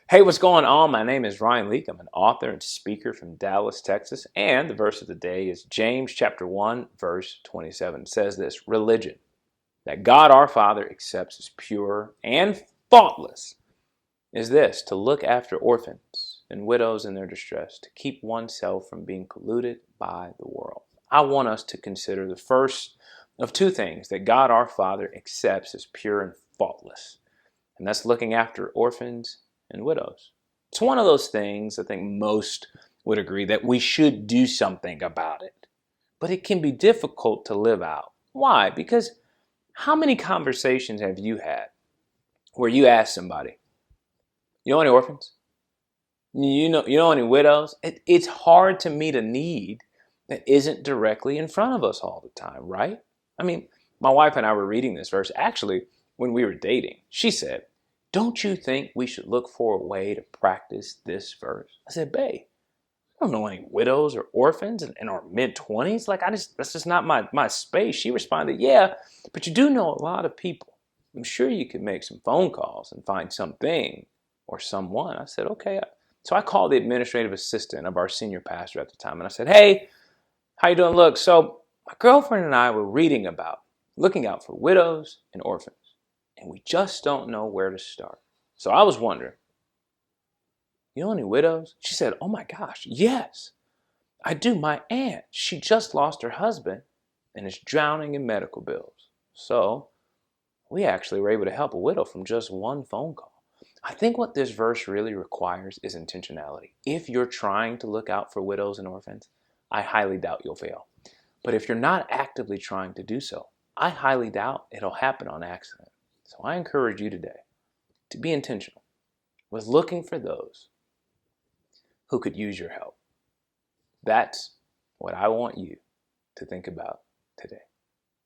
Hey, what's going on? My name is Ryan Leak. I'm an author and speaker from Dallas, Texas. And the verse of the day is James chapter 1, verse 27. It says this: religion that God our Father accepts as pure and faultless is this: to look after orphans and widows in their distress, to keep oneself from being polluted by the world. I want us to consider the first of two things that God our Father accepts as pure and faultless, and that's looking after orphans and widows. It's one of those things I think most would agree that we should do something about it, but it can be difficult to live out. Why? Because how many conversations have you had where you ask somebody, you know any orphans? You know any widows? It's hard to meet a need that isn't directly in front of us all the time, right? I mean, my wife and I were reading this verse actually when we were dating. She said, "Don't you think we should look for a way to practice this verse?" I said, "Babe, I don't know any widows or orphans in our mid-20s. That's just not my space." She responded, "Yeah, but you do know a lot of people. I'm sure you could make some phone calls and find something or someone." I said, "Okay." So I called the administrative assistant of our senior pastor at the time, and I said, "Hey, how you doing? Look, so my girlfriend and I were reading about looking out for widows and orphans, and we just don't know where to start. So I was wondering, you know any widows?" She said, "Oh my gosh, yes, I do. My aunt, she just lost her husband and is drowning in medical bills. So we actually were able to help a widow from just one phone call." I think what this verse really requires is intentionality. If you're trying to look out for widows and orphans, I highly doubt you'll fail. But if you're not actively trying to do so, I highly doubt it'll happen on accident. So I encourage you today to be intentional with looking for those who could use your help. That's what I want you to think about today.